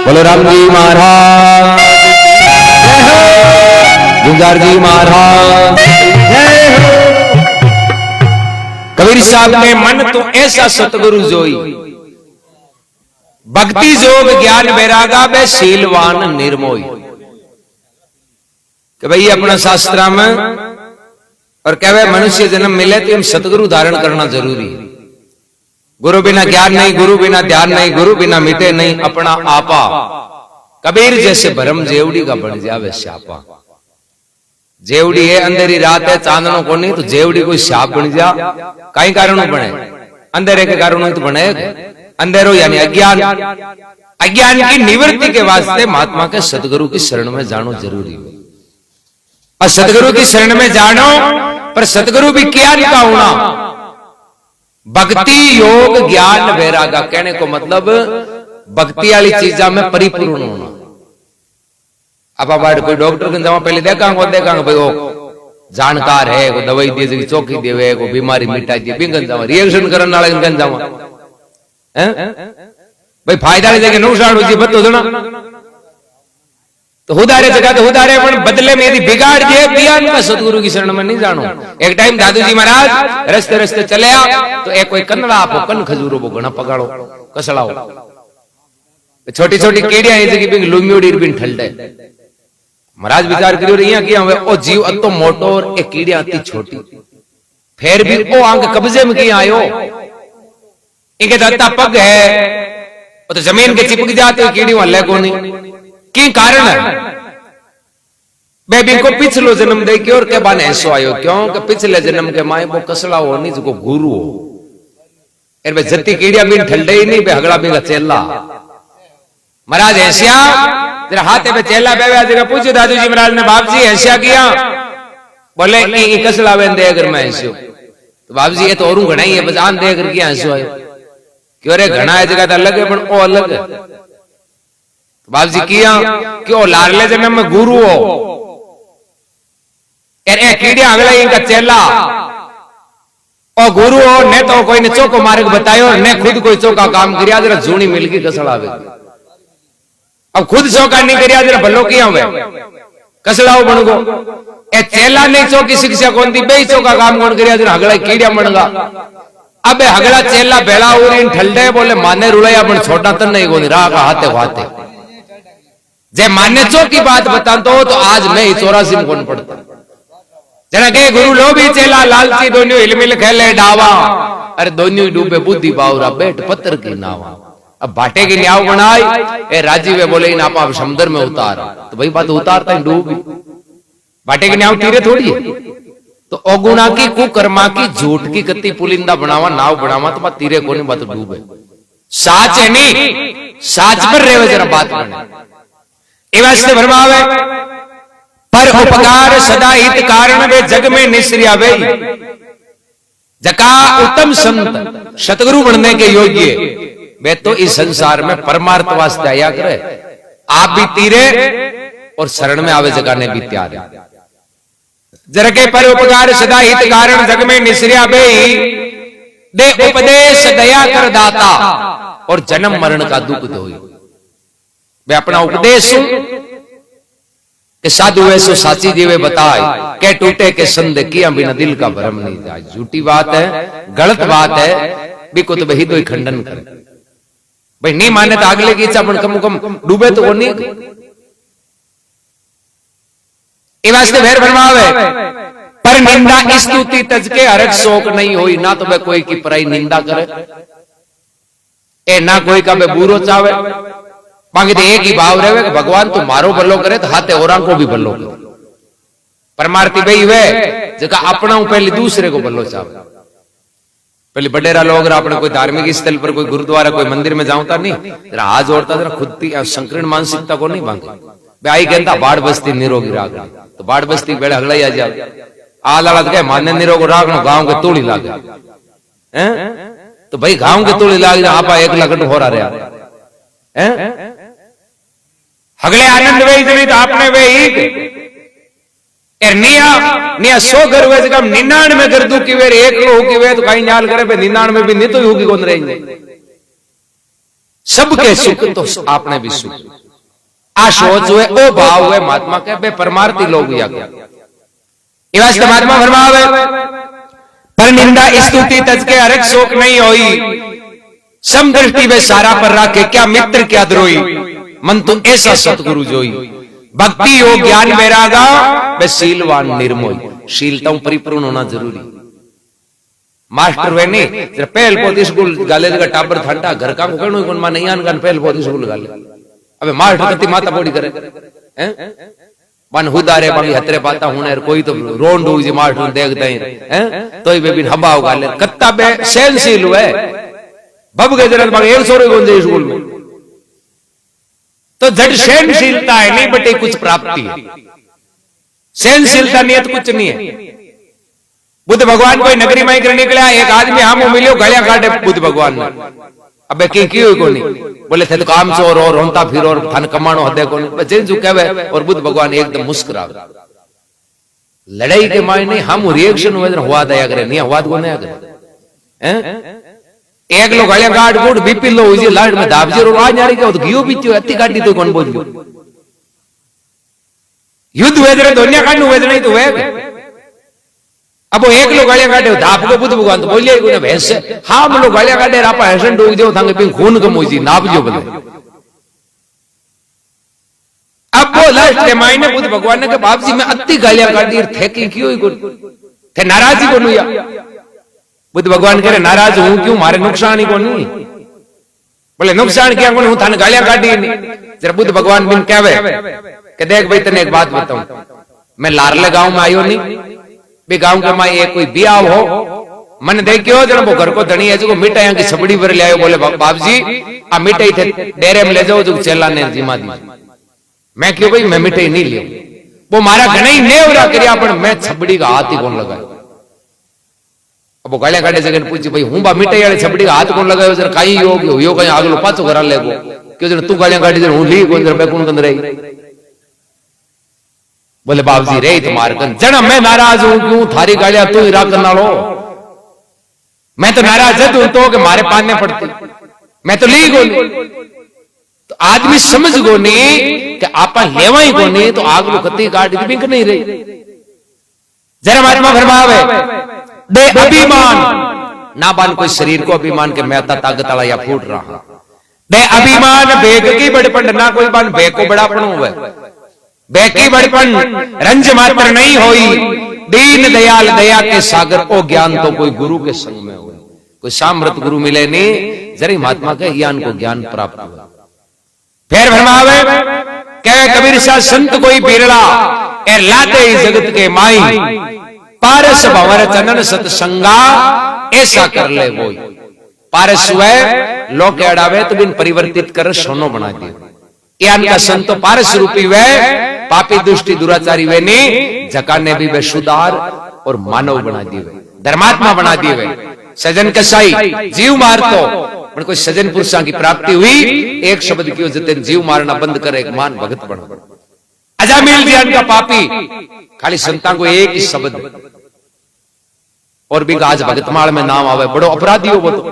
बोलो राम जी महाराज, गुंजार जी महाराज। कबीर साहब ने मन तो ऐसा सतगुरु जोई, भक्ति जोग ज्ञान वैरागा बे शीलवान निर्मोई। कि भाई अपना शास्त्रा में और कहवे मनुष्य जन्म मिले तो हम सतगुरु धारण करना जरूरी है। गुरु बिना ज्ञान नहीं, गुरु बिना ध्यान नहीं, गुरु बिना मिटे नहीं अपना आपा। कबीर जैसे भरम जेवड़ी का बन जावे श्यापा। जेवड़ी है अंधेरी रात है चांदनों को नहीं, तो जेवड़ी कोई श्याप बन जा कई कारणों बने, अंधेरे के कारणों तो बने। अंधेरो यानी अज्ञान, अज्ञान की निवृत्ति के वास्ते महात्मा के सतगुरु की शरण में जानो जरूरी है। और सतगुरु की शरण में जानो, पर सतगुरु भी क्या का होना, भक्ति योग ज्ञान वैरागा। कहने को मतलब भक्ति वाली चीजा में परिपूर्ण होना। अब कोई डॉक्टर के जाओ पहले देखा भाई वो जानकार है, को दवाई दे चौकी देवे, को बीमारी मिटाई दे, बिंगन जाओ रिएक्शन करने वाले गन जाओ भाई फायदा जगह नुकसान हो जी बतो ना। तो हुदारे जगह तो हुदारे, बदले में यदि बिगाड़ दिए बियान का सतगुरु की शरण में नहीं जानो। एक टाइम दादू जी महाराज रस्ते रस्ते चले आ, तो एक कोई कन्नड़ा आपो कन खजूरो वो घना पकाड़ो कसलाओ, छोटी छोटी केड़िया जगह लुम्योड़ी बिन ठंडे। महाराज विचार करियो रही किया ओ जीव अतो मोटो और एक कीड़िया अति छोटी, फिर भी ओ आंख कब्जे में किया आयो। इनके दत्ता पग है, वो तो जमीन के चिपक जाते कीड़ी वाले को नहीं की कारण है। बेबी को पिछलो जन्म दे के और के बाने ऐसो आयो, क्यों कि पिछले जन्म के माए वो कसला हो नहीं जो गुरु हो। एर बे जत्ती कीड़िया बिन ठंडे ही नहीं, बे हगड़ा बिन चेला। महाराज ऐसिया तेरा हाथे पे चेला बेवे जगह पूछो दादू जी महाराज ने, बाप जी ऐसिया किया? बोले कि कसला बेन दे अगर मैं ऐसो, तो बाप जी ये तो और घना ही है, बस आन दे अगर किया ऐसो आयो। क्यों रे घना है जगह तो अलग है, पर ओ अलग है। तो बाप जी किया क्यों लारले जन्म में गुरु हो, ए कीड़िया अगला इनका चेला और गुरु हो ने तो कोई ने चौको मार्ग बतायो, ने खुद कोई चौका काम करिया जरा जूनी मिलकी कसड़ावे। अब खुद चौका नहीं करिया जरा भलो किया हुए कसड़ाओ बन गो। ए चेला ने चौकी शिक्षा कौन दी, बे चौका काम कौन करिया जरा हगला कीड़िया बनगा। अब हगला चेला बेला उरी ठल्डे बोले माने रुलाया पण छोटा तन नहीं गोनी राह का हाथे हाथे। जे माने चो की बात बता तो आज मैं 84 में कौन पढ़ता जना के गुरु लो भी चेला लालची दोन्यों हिलमिल खेले डावा, अरे दोन्यों डूबे बुद्धि बावरा बैठ पत्थर की नावा। अब भाटे की न्याव बनाई ए राजीव बोले इन आप समुद्र में उतार, तो भाई बात उतारता है डूबी। भाटे की न्याव तीरे थोड़ी है, तो अगुणा की कुकर्मा की झूठ की कत्ती पुलिंदा बनावा नाव बनावा तो बात तीरे को नहीं बात डूबे। साच है नहीं, साच पर रहे जरा बात बने वास्ते भरमावे। पर उपकार सदा हित कारण वे जग में निश्रिया वे, जका उत्तम संत सतगुरु बनने के योग्य वे तो इस संसार में परमार्थ वास्ते आया करे। आप भी तीरे और शरण में आवे जगह ने भी त्यारे। जर के पर उपकार सदा हित कारण जग में निश्रिया वे, दे उपदेश दया कर दाता और जन्म मरण का दुख धोई। वे अपना उपदेश के साधु ऐसो साची जीवे बताए, के टूटे के संदेह किया बिना दिल का भरम नहीं जाए। झूठी बात है, गलत बात है, बिको तो वही तो ही खंडन करे। भाई नहीं माने तो अगले की इच्छा कम कम डूबे तो वो नहीं। वास्ते भेर भरमावे पर निंदा स्तुति तज के हरक शोक नहीं होई, ना तो वह कोई की पराई निंदा करे ए ना कोई का वह बुरो चावे। बाकी तो एक ही भाव रहे कि भगवान तू मारो भलो करे तो हाथे औरा को भी भलो करे। परमार्थी भाई वे जगह अपना पहले दूसरे को भलो चाहे। पहले बडेरा लोग अपने कोई धार्मिक स्थल पर कोई गुरुद्वारा कोई मंदिर में जाऊंता नहीं, जरा हाथ जोड़ता जरा खुद की संकीर्ण मानसिकता को नहीं भांगे। आई कहता बाढ़ बस्ती निरोगी राग, तो बाढ़ बस्ती बेड़े हगड़ा ही आ जाए आ लाला तो मान्य निरोग राग गाँव के तोड़ी लागे। तो भाई गाँव के तोड़ी लागे आप एक लगट हो रहा हगले आनंद वे इतनी तो आपने वे निया 100 घर वे जगह 99 कर दू की वेर एक लो की वे तो कहीं न्याल करे पे 99 भी नहीं तो होगी कौन रहेंगे। सबके सुख तो आपने भी सुख। आ सोच हुए ओ भाव हुए महात्मा के बे परमार्थी लोग या वास्ते महात्मा फरमावे पर निंदा स्तुति तज के हरक शोक नहीं होई, सम दृष्टि वे सारा पर राखे, क्या मित्र क्या द्रोही, मन तो ऐसा सतगुरु जोई, भक्ति हो ज्ञान वैरागा वे शीलवान निर्मोही। शीलता परिपूर्ण होना जरूरी। मास्टर वे नहीं पहल पोती स्कूल गाले का टाबर ठंडा घर का करनो कोन मा नहीं आन गन पहल पोती स्कूल गाले अबे मास्टर कति माता पोड़ी करे हैं मन हुदारे बाकी हतरे पाता हुने कोई तो रोंड हुई जी मास्टर देखते हैं तोई बेबिन हबाव गाले कत्ता बे सेंसिल हुए बब के जरा बाकी 100 रे गोंजे स्कूल में तो झट सहनशीलता है नहीं बटे कुछ प्राप्ति है। सहनशीलता नियत कुछ नहीं है। बुद्ध भगवान कोई नगरी में कर निकला, एक आदमी हम मिलो गलियां काटे बुद्ध भगवान ने अबे की हुई को नहीं बोले थे तो काम चोर और रोंता फिर और धन कमानो हदे को नहीं जो कहवे और बुद्ध भगवान एकदम मुस्कुरा लड़ाई के मायने हम रिएक्शन हुआ दया करे नहीं हुआ को नहीं करे एक लोग गलियां काट गुड़ बीपी लो हुई लाइट में दाबजे रो आज यारी के तो गियो बीतियो अति काटी तो कौन बोल युद्ध वेदरे दुनिया काटनु वेद नहीं तो वे अब एक लोग गालियां काटे धाप को बुद्ध भगवान तो बोलिए कोने भैंस हाँ हम लोग गालियां काटे रापा हसन डूब जो थांगे पिंग खून कम हुई नाप जो बोले अब वो लास्ट के मायने बुद्ध भगवान ने कहा बाप जी मैं अति गालियां काटी थे की क्यों थे नाराजी को नहीं बुद्ध भगवान कह रहे नाराज हूं क्यों मारे नुकसान ही को नहीं बोले नुकसान किया हूं थाने गालियां काटी नहीं जरा बुद्ध भगवान बिन कहवे कि देख भाई तने एक बात बताऊं मैं लारले गांव में आयो नहीं बे गांव के माई एक कोई बिया हो मन देखियो जरा वो घर को धनी है जो मिठाई की छबड़ी भर ले आयो बोले बाप जी आ मिठाई थे डेरे में ले जाओ जो चेला ने जिम्मा दी मैं क्यों भाई मैं मिठाई नहीं लियो वो मारा घना ही नेवरा करिया पर मैं छबड़ी का हाथ ही कौन लगायो अब वो गालियां काटे जगह पूछी भाई हूं बा मिठाई वाले छबड़ी का हाथ कौन लगायो जरा कहीं यो कहीं आगलो पाछो करा लेगो क्यों जरा तू गालियां काटी जरा हूं ली कौन जरा मैं कौन कंद रही बोले बाप जी रे तुम्हारे कन जना मैं नाराज हूं क्यों थारी गालियां तू ही राग करना लो मैं तो नाराज हूं तो कि मारे पाने पड़ती मैं तो ली गो तो आदमी समझ गो नहीं कि आपा लेवा ही को नहीं तो आग लो कत्ती काट दी बिंक नहीं रही जरा महात्मा फरमावे दे अभिमान ना बान कोई शरीर को अभिमान के मैं ताकत वाला या फूट रहा दे अभिमान बेग की बड़पन ना कोई बान बेग को बड़ापन हुए बेकी बड़पन रंज मात्र नहीं होई दीन दयाल दया के सागर ओ ज्ञान तो कोई गुरु के संग में हुए कोई सामृत गुरु मिले नहीं जरी महात्मा के ज्ञान को ज्ञान प्राप्त हुआ फिर फरमावे कहे कबीर शाह संत कोई बिरला ए लाते ही जगत के माई पारस भंवर चनन सतसंगा ऐसा कर ले वो पारस हुए लोग अड़ावे तो बिन परिवर्तित कर सोनो बना दिए ज्ञान का संत पारस रूपी वे पापी दुष्टि दुराचारी वे ने जकाने भी वे सुधार और मानव बना दिए धर्मात्मा बना दिए वे सजन कसाई जीव मार तो कोई सजन पुरुषों की प्राप्ति हुई एक शब्द क्यों जतन जीव मारना बंद करे एक मान भगत बना अजामिल ज्ञान का पापी खाली संतान को एक ही शब्द और भी आज भगतमाल में नाम आवे बड़ो अपराधी हो वो तो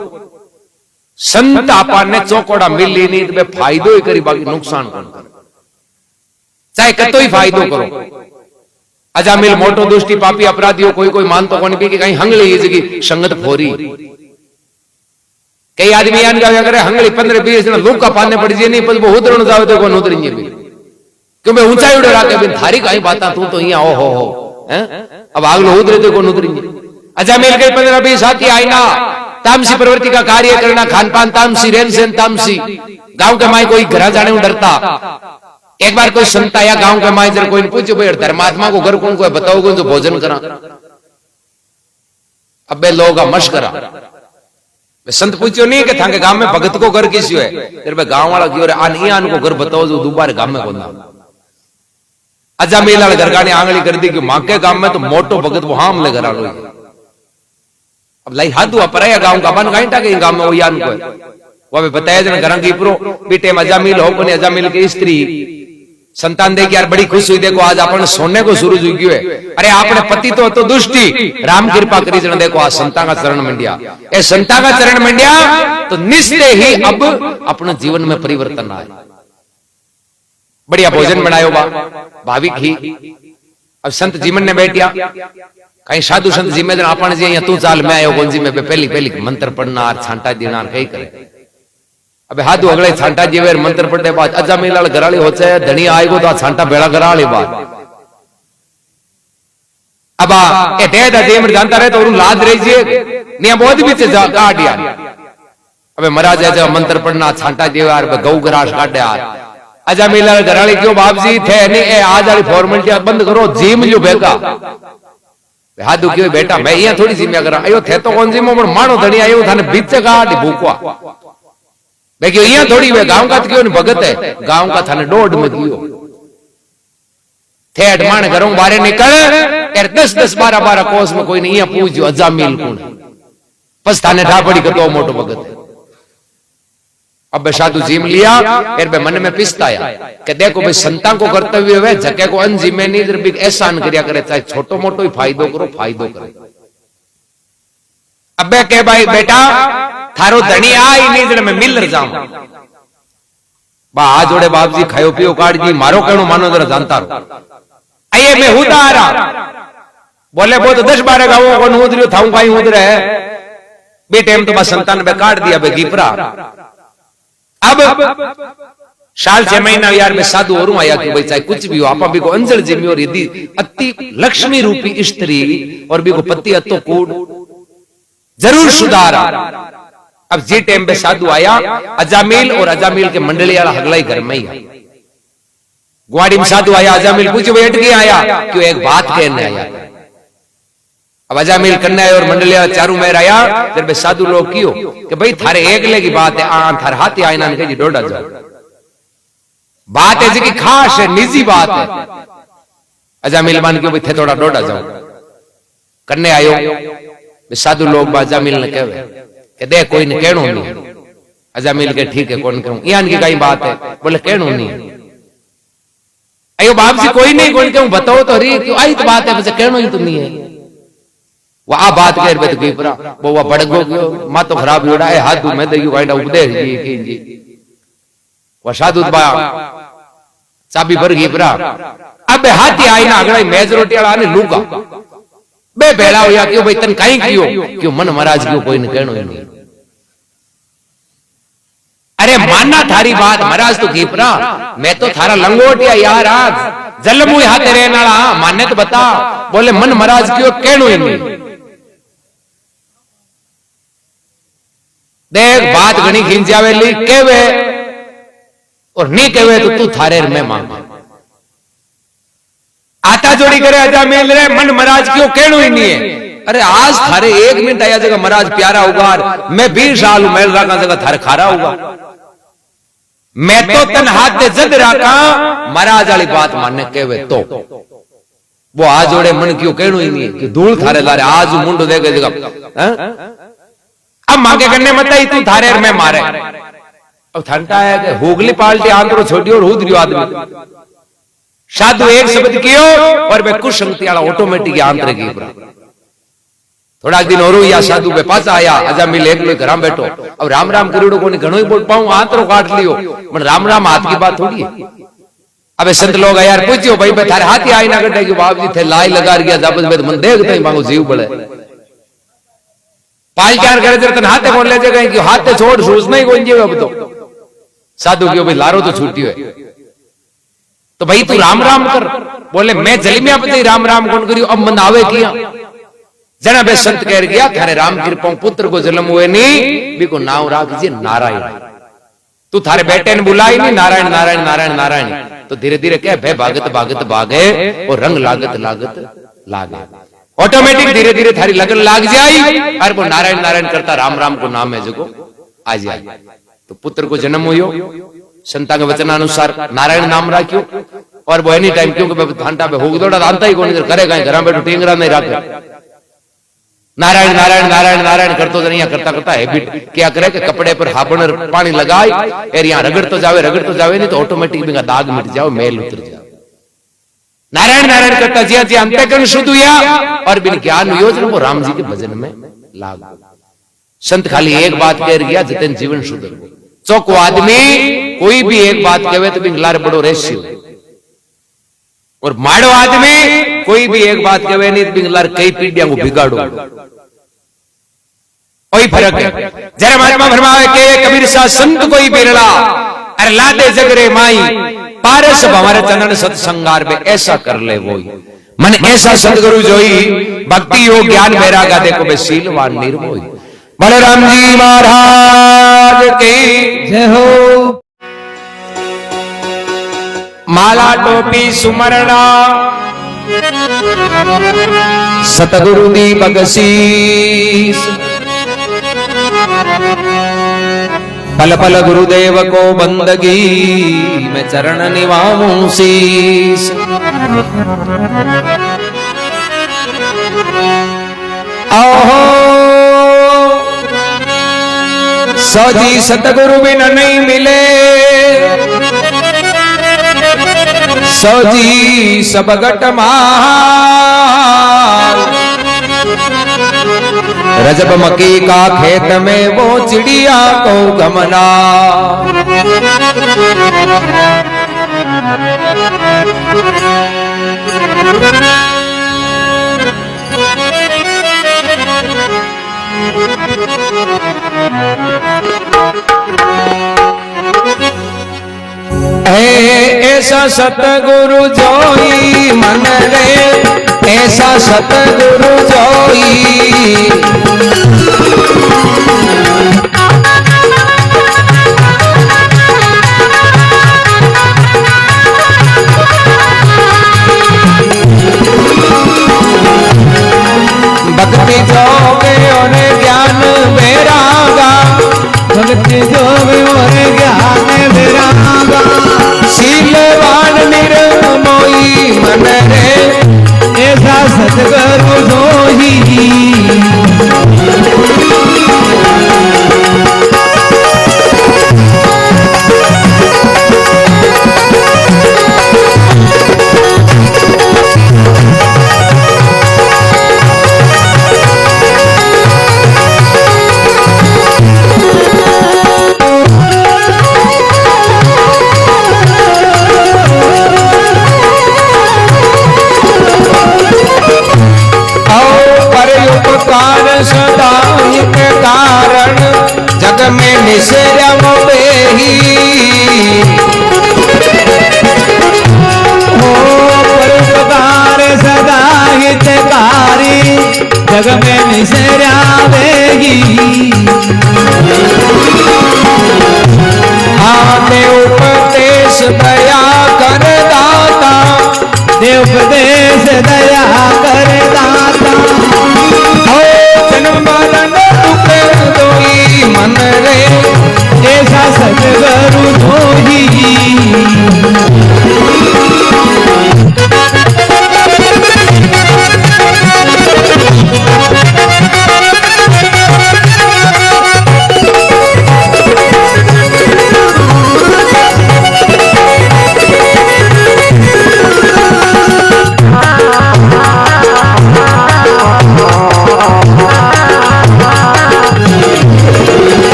संत आपा ने चौकोड़ा मिल ली नहीं तो फायदो ही करी बाकी नुकसान कौन कर चाहे कतो ही फायदो करो अजामिल मोटो दुष्टि पापी अपराधियों कोई कोई मान तो कौन भी कि कहीं हंगली जगी संगत फोरी कई आदमी यान क्या करे हंगली 15-20 दिन लोग का पाने पड़ जाए नहीं पर वो उतरण जाओ तो कौन उतरेंगे भी क्यों मैं ऊंचाई उड़े रहा के थारी का ही बात तू तो यहाँ हो अब आग लो उतरे तो कौन उतरेंगे अजामिल के 15-20 साथी आईना तामसी प्रवृत्ति का कार्य करना खान पान तामसी रहन सहन तामसी गांव के माई कोई घर जाने में डरता एक बार कोई संत आया गांव के माई जरा कोई पूछो भाई धर्मात्मा को घर कौन को बताओ कौन जो भोजन करा अबे लोग मशकरा संत पूछो नहीं कि थाके गांव में भगत को घर किसी है तेरे गांव वाला की आन को घर बताओ जो दोबारा गांव में कौन अजामिल घर का ने आंगली कर दी कि मां के गांव में तो मोटो भगत वहां हमले घर लो अब लाई हाथ हुआ पर गांव का बन गाइटा के गांव में वो यान को वो भी बताया जन घर की प्रो बेटे अजामिल हो कोने अजामिल की स्त्री संतान देखी यार बड़ी खुश हुई, देखो आज अपन सोने को सूरज उग्यो है। अरे आपने पति तो दुष्टि, राम कृपा करी जन देखो आज संता का चरण मंडिया, ए संता का चरण मंडिया तो निश्चय ही अब अपने जीवन में परिवर्तन आए। बढ़िया भोजन बनायो बा भाविक ही। अब संत जीवन ने बैठिया, कहीं साधु संत जी में अपन जी तू चाल मैं आयो कौन जी में पहली पहली मंत्र पढ़ना छांटा देना कई करे। अबे हाथ अगले छांटा जीवे मंत्र पढ़ने बाद अजा मिलाल घराली होचे धनी आएगो तो छांटा बेड़ा घराली बात। अब ए दे दा जेमर जानता रहे तो और लाद रही जे निया बहुत बीच काट यार। अबे महाराज ऐसा मंत्र पढ़ना छांटा जीवार गौ ग्रास काट यार। अजा मिलाल घराली क्यों बाप जी थे नहीं ए आज वाली फॉर्मेलिटी बंद करो जिम जो बेगा। हाथ क्यों बेटा मैं यहाँ थोड़ी जिम्या करा आयो थे तो कौन जिमो मानो धनी आयो थाने बीच काट भूखवा। देखियो यहाँ थोड़ी वे गांव का तो क्यों भगत है, गांव का थाने डोड में कियो थे अडमान घरों बारे निकल यार 10-10 12-12 कोस में कोई नहीं यहाँ पूछो अजामिल कौन बस थाने ढापड़ी का तो मोटो भगत है। अब साधु जिम लिया फिर बे मन में पिसताया कि देखो भाई संतान को कर्तव्य हुए झके को अनजिमे नहीं जब एहसान करिया करे, चाहे छोटो मोटो ही फायदो करो फायदो करे। अबे के भाई बेटा थारो धनी आई नहीं जड़ मैं मिल जाऊं बा आ जोड़े बाप जी खायो पियो काट जी मारो कहनो मानो जरा जानता रहो आइए मैं उतारा बोले वो तो 10-12 गाँवों को नूदरियो थाऊ कहीं उधर है बे टाइम तो बस संतान पे काट दिया बे गीपरा। अब साल 6 महीना यार मैं साधु और आया कि भाई चाहे कुछ भी हो आपा भी को अंजल जिम्मी और यदि अति लक्ष्मी रूपी स्त्री और भी को पति अतो कूड़ जरूर सुधारा। अब जी टाइम पे साधु आया अजामिल और अजामिल के मंडली वाला हगलाई घर में ही ग्वाड़ी में साधु आया। अजामिल पूछो भाई अटके आया क्यों एक बात कहने आया। अब अजामिल करने आया और मंडली वाला चारू मेर आया जब साधु लोग क्यों कि भाई थारे एकले की बात है आ थार हाथी आईना ने कही डोडा जाओ बात है जी खास है निजी बात है। अजामिल मान क्यों भाई थे थोड़ा डोडा जाओ करने आयो साधु लोग अजामिल ने कहे कि देख कोई ने कहनो नहीं। अजामिल के ठीक है कौन कहूं यहाँ की कई बात है बोले कहनो नहीं। अयो बाप जी कोई नहीं कौन कहूं बताओ तो री क्यों आई तो बात है मुझे कहनो ही तो नहीं है वो आ बात कह रहे तो गीपरा वो बड़गो गयो मां तो खराब जोड़ा है हाथ में देगी वाइडा उपदेश जी वो साधु बा चाबी भर गीपरा अब हाथी आई ना अगड़ा मेज रोटी वाला ने लूगा बे बेड़ा होया क्यों भाई तन कहीं क्यों मन महाराज क्यों कोई ने कहनो ही नहीं। अरे मानना थारी बात महाराज तो गीपरा मैं तो थारा लंगोटिया यार आज जलमु हाथे रहने वाला मान्य तो बता बोले मन महाराज क्यों कहनो ही नहीं। देख बात घनी खींच आवेली केवे और नहीं केवे तो तू थारे में मांग आता जोड़ी करे अजामिल रे मन महाराज क्यों कहनो ही नहीं है। अरे आज थारे 1 मिनट आया जगह महाराज प्यारा होगा मैं 20 साल मेल रखा जगह थारे खारा होगा मैं तो तन हाथ दे जद रखा महाराज वाली बात मानने केवे तो वो आज जोड़े मन क्यों कहनो ही नहीं कि धूल थारे लारे आज मुंडो देखे जगह अब मांगे करने मत ही तू थारे में मारे। अब ठंडा है कि होगली पाल्टी आंतरो छोटी और हुद रियो आदमी साधु एक शब्द कियो और वे कुछ संगति वाला ऑटोमेटिक आंतरे की थोड़ा दिन और या साधु पे पास आया अजामिल एक लोग घर बैठो अब राम राम करीडो को घणो ही बोल पाऊं आंतरो काट लियो पर राम राम हाथ की बात थोड़ी है। अब संत लोग यार पूछो भाई मैं थारे हाथी आई ना कटे कि बाप जी थे लाई लगा गया जब मन देखते ही मांगो जीव बड़े पाल चार करे जब तन हाथे कौन ले जाए कि हाथे छोड़ सोचना ही कौन जीव अब तो साधु क्यों भाई लारो तो छूटी है तो भाई तू राम राम कर बोले मैं जलीमिया पति राम राम कौन करियो अब मन आवे किया जना बे संत कह गया थारे राम कृपा पुत्र को जन्म हुए नहीं बिको नाम राख दीजिए नारायण तू थारे बेटे ने बुलाई नहीं नारायण नारायण नारायण नारायण तो धीरे धीरे क्या भय भागत भागत भागे और रंग लागत लागत लागे ऑटोमेटिक धीरे धीरे थारी लगन लाग जाए और वो नारायण नारायण करता राम राम को नाम है जो आ जाए तो पुत्र को जन्म हुई संता के वचनानुसार नारायण नाम रखियो और वो एनी टाइम क्योंकि घंटा पे होगी दौड़ा जानता ही कौन करेगा घर बैठो टेंगरा नहीं रखे नारायण नारायण नारायण नारायण करतो करता करता हैबिट क्या करे कि कपड़े पर हाबण पानी लगाए और यहाँ रगड़ तो जावे नहीं तो ऑटोमेटिक दाग मिट जाओ मेल उतर जाए। नारायण नारायण करता जिया जिया अंतःकरण शुद्ध हुआ और बिन ज्ञान योजना वो राम जी के भजन में लागू। संत खाली एक बात कह गया जितने जीवन शुद्ध हो। चौको आदमी कोई भी एक बात कहे तो बिंगलार बड़ो रहस्य हो, और माड़ो आदमी कोई भी एक बात कहे नहीं तो बिंगलार कई पीढ़ियां को बिगाड़ो। कोई फर्क है। जरा महात्मा फरमावे के कबीर सा संत कोई बिरला अरे लादे जगरे माई पारस हमारे चंदन सत्संगार में ऐसा कर ले वही मन ऐसा सदगुरु जोई भक्ति योग ज्ञान वैरागा देखो बे शीलवान निर्मोही। बलराम जी महाराज की जय हो। माला टोपी सुमरणा सतगुरु दी बगसीस पल पल गुरुदेव को बंदगी मैं चरण निभाऊं शीस। ओहो सौजी सतगुरु बिन नहीं मिले सौजी सब गट मार। रजब मकी का खेत में वो चिड़िया को गमना ऐसा सतगुरु जोई मन रे ऐसा सतगुरु जोई भक्ति जोगे और ज्ञान वैरागा भक्ति जोगे और ज्ञान वैरागा शीलवान निर्मोही मन रे ऐसा सतगुरु जोही। सदा हित कारण जग में निश्रम बेही हो परोपकार सदा हितकारी जग में निश्रमेगी। आते उपदेश दया कर दाता देव उपदेश दया कर दाता मरण दुख दोई मन रे ऐसा सतगुरु जोही।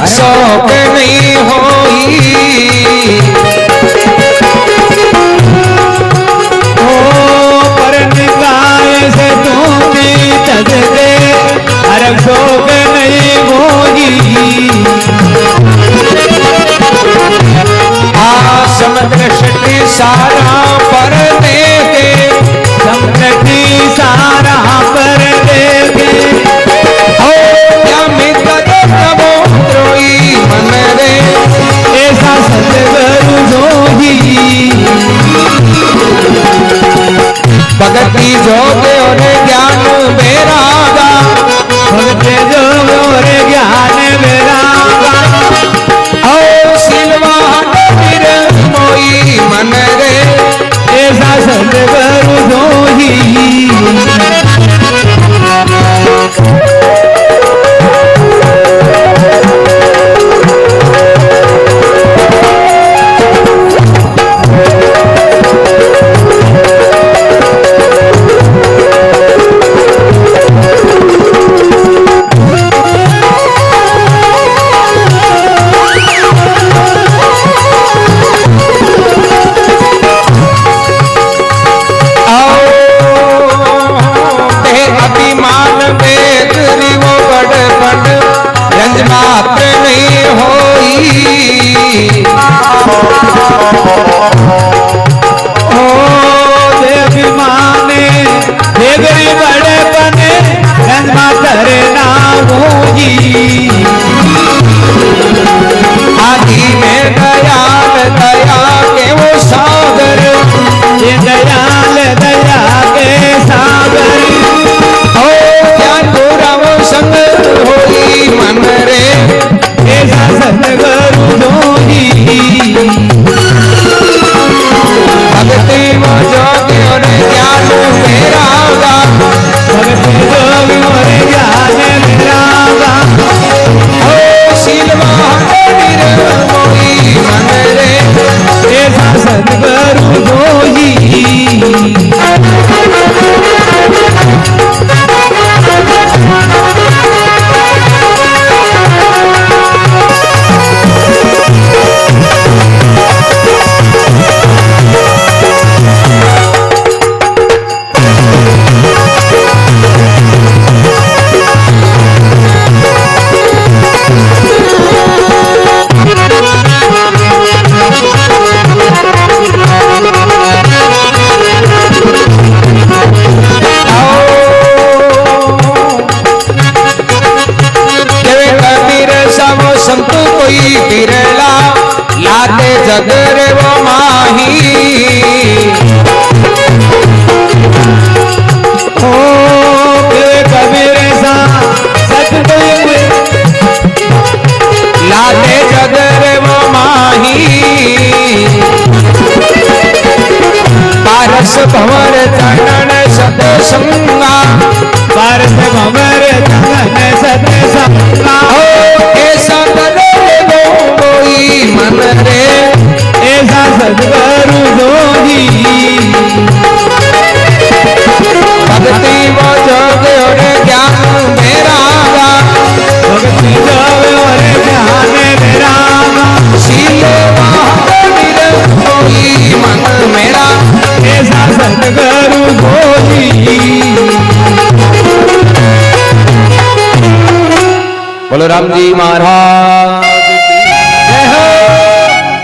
शौक नहीं होई ओ पर निकाय से तू भी तज दे हर शौक नहीं होई। आ समुद्र शक्ति सारा पर देखे समुद्र सारा पर देखे ओ क्या मित्र बोलो राम जी महाराज।